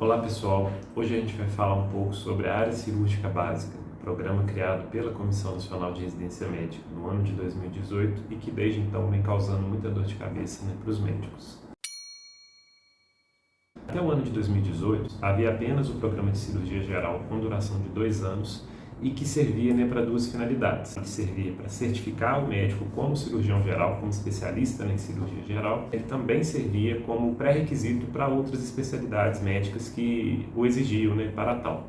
Olá pessoal, hoje a gente vai falar um pouco sobre a área cirúrgica básica, programa criado pela Comissão Nacional de Residência Médica no ano de 2018 e que desde então vem causando muita dor de cabeça para os médicos. Até o ano de 2018 havia apenas o programa de cirurgia geral com duração de 2 anos e que servia para duas finalidades. Ele servia para certificar o médico como cirurgião geral, como especialista em cirurgia geral. Ele também servia como pré-requisito para outras especialidades médicas que o exigiam para tal.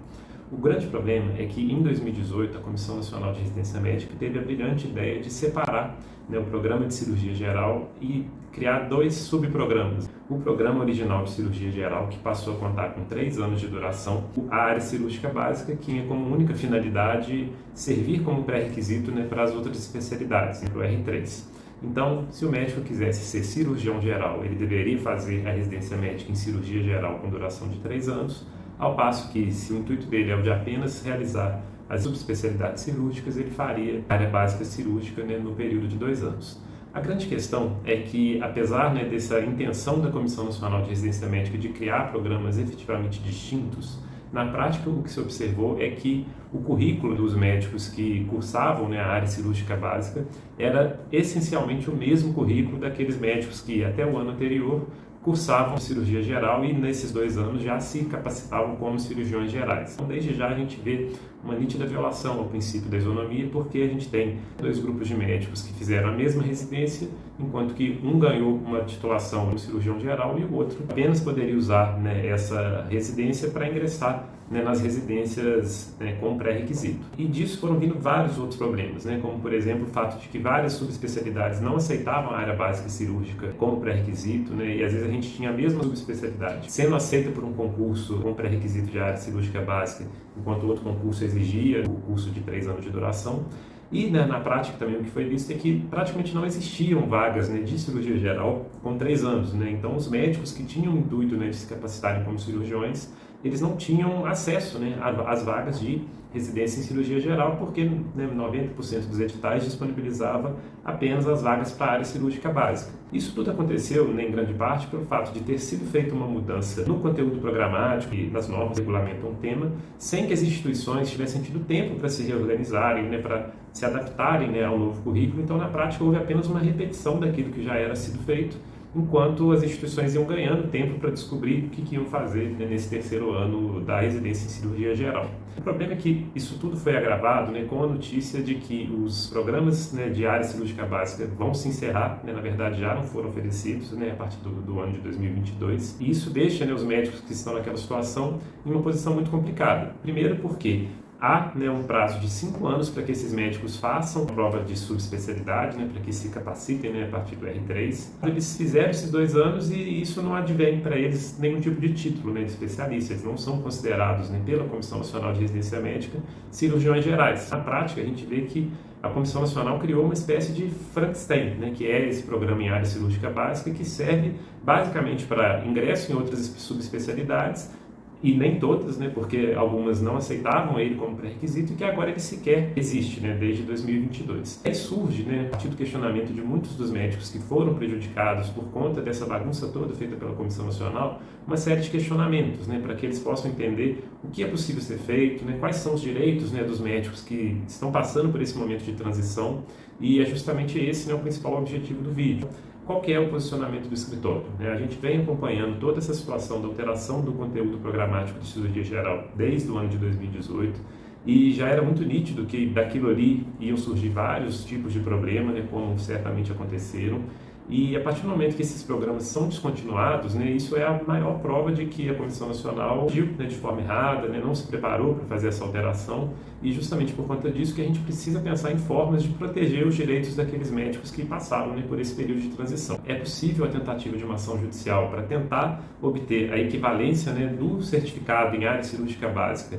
O grande problema é que em 2018 a Comissão Nacional de Residência Médica teve a brilhante ideia de separar o programa de cirurgia geral e criar dois subprogramas. O programa original de cirurgia geral, que passou a contar com 3 anos de duração, a área cirúrgica básica, que tinha como única finalidade servir como pré-requisito para as outras especialidades, para o R3. Então, se o médico quisesse ser cirurgião geral, ele deveria fazer a residência médica em cirurgia geral com duração de 3 anos, ao passo que, se o intuito dele é o de apenas realizar as subespecialidades cirúrgicas, ele faria a área básica cirúrgica no período de 2 anos. A grande questão é que, apesar dessa intenção da Comissão Nacional de Residência Médica de criar programas efetivamente distintos, na prática o que se observou é que o currículo dos médicos que cursavam a área cirúrgica básica era essencialmente o mesmo currículo daqueles médicos que até o ano anterior cursavam cirurgia geral e nesses 2 anos já se capacitavam como cirurgiões gerais. Então, desde já a gente vê uma nítida violação ao princípio da isonomia, porque a gente tem 2 grupos de médicos que fizeram a mesma residência, enquanto que um ganhou uma titulação no cirurgião geral e o outro apenas poderia usar essa residência para ingressar nas residências com pré-requisito. E disso foram vindo vários outros problemas, como por exemplo o fato de que várias subespecialidades não aceitavam a área básica cirúrgica como pré-requisito, e às vezes a gente tinha a mesma subespecialidade sendo aceita por um concurso com pré-requisito de área cirúrgica básica, enquanto o outro concurso exigia o curso de 3 anos de duração. E na prática também o que foi visto é que praticamente não existiam vagas de cirurgia geral com 3 anos. Então os médicos que tinham o intuito de se capacitarem como cirurgiões, eles não tinham acesso às vagas de residência em cirurgia geral, porque 90% dos editais disponibilizava apenas as vagas para a área cirúrgica básica. Isso tudo aconteceu, em grande parte, pelo fato de ter sido feita uma mudança no conteúdo programático e nas normas que regulamentam o tema, sem que as instituições tivessem tido tempo para se reorganizarem, para se adaptarem ao novo currículo. Então, na prática, houve apenas uma repetição daquilo que já era sido feito, enquanto as instituições iam ganhando tempo para descobrir o que iam fazer nesse 3º ano da residência em cirurgia geral. O problema é que isso tudo foi agravado com a notícia de que os programas de área cirúrgica básica vão se encerrar, na verdade já não foram oferecidos a partir do ano de 2022, e isso deixa os médicos que estão naquela situação em uma posição muito complicada. Primeiro porque há um prazo de 5 anos para que esses médicos façam prova de subespecialidade, para que se capacitem a partir do R3. Eles fizeram esses 2 anos e isso não advém para eles nenhum tipo de título de especialista. Eles não são considerados pela Comissão Nacional de Residência Médica cirurgiões gerais. Na prática, a gente vê que a Comissão Nacional criou uma espécie de Frankenstein, que é esse programa em área cirúrgica básica, que serve basicamente para ingresso em outras subespecialidades, e nem todas, porque algumas não aceitavam ele como pré-requisito e que agora ele sequer existe, desde 2022. Aí surge, a partir do questionamento de muitos dos médicos que foram prejudicados por conta dessa bagunça toda feita pela Comissão Nacional, uma série de questionamentos, para que eles possam entender o que é possível ser feito, quais são os direitos dos médicos que estão passando por esse momento de transição, e é justamente esse o principal objetivo do vídeo. Qual que é o posicionamento do escritório? A gente vem acompanhando toda essa situação da alteração do conteúdo programático de cirurgia geral desde o ano de 2018 e já era muito nítido que daquilo ali iam surgir vários tipos de problema, como certamente aconteceram. E a partir do momento que esses programas são descontinuados, isso é a maior prova de que a Comissão Nacional agiu de forma errada, não se preparou para fazer essa alteração, e justamente por conta disso que a gente precisa pensar em formas de proteger os direitos daqueles médicos que passaram por esse período de transição. É possível a tentativa de uma ação judicial para tentar obter a equivalência do certificado em área cirúrgica básica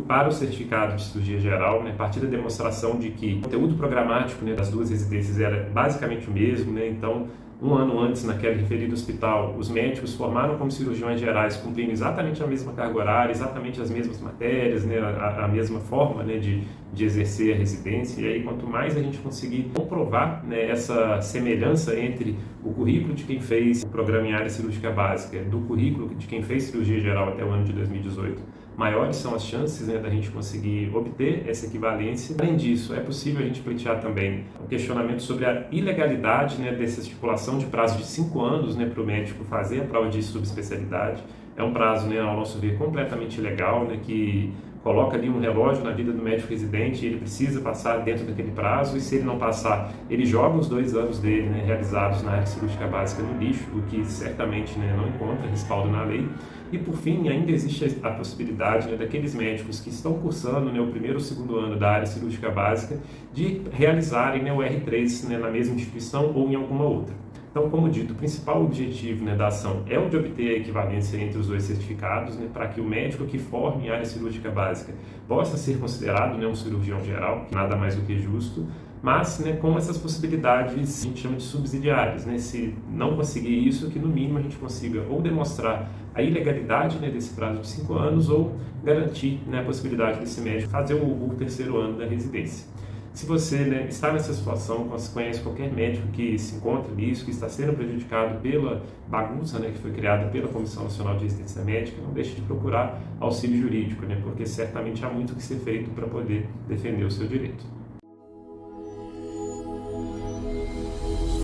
para o certificado de cirurgia geral, a partir da demonstração de que o conteúdo programático das duas residências era basicamente o mesmo, então 1 ano antes, naquele referido hospital, os médicos formaram como cirurgiões gerais, cumprindo exatamente a mesma carga horária, exatamente as mesmas matérias, a mesma forma de exercer a residência. E aí, quanto mais a gente conseguir comprovar essa semelhança entre o currículo de quem fez o programa em área cirúrgica básica, do currículo de quem fez cirurgia geral até o ano de 2018, maiores são as chances, né, da gente conseguir obter essa equivalência. Além disso, é possível a gente pleitear também o questionamento sobre a ilegalidade, né, dessa estipulação de prazo de 5 anos, né, para o médico fazer a prova de subespecialidade. É um prazo, né, ao nosso ver, completamente ilegal, né, que coloca ali um relógio na vida do médico residente e ele precisa passar dentro daquele prazo, e se ele não passar, ele joga os 2 anos dele, né, realizados na área cirúrgica básica no lixo, o que certamente, né, não encontra respaldo na lei. E por fim, ainda existe a possibilidade, né, daqueles médicos que estão cursando, né, o primeiro ou segundo ano da área cirúrgica básica de realizarem, né, o R3, né, na mesma instituição ou em alguma outra. Então, como dito, o principal objetivo, né, da ação é o de obter a equivalência entre os 2 certificados, né, para que o médico que forme em área cirúrgica básica possa ser considerado, né, um cirurgião geral, que nada mais do que justo, mas, né, com essas possibilidades a gente chama de subsidiárias, né, se não conseguir isso, que no mínimo a gente consiga ou demonstrar a ilegalidade, né, desse prazo de 5 anos ou garantir, né, a possibilidade desse médico fazer o terceiro ano da residência. Se você, né, está nessa situação, conhece qualquer médico que se encontra nisso, que está sendo prejudicado pela bagunça, né, que foi criada pela Comissão Nacional de Residência Médica, não deixe de procurar auxílio jurídico, né, porque certamente há muito que ser feito para poder defender o seu direito.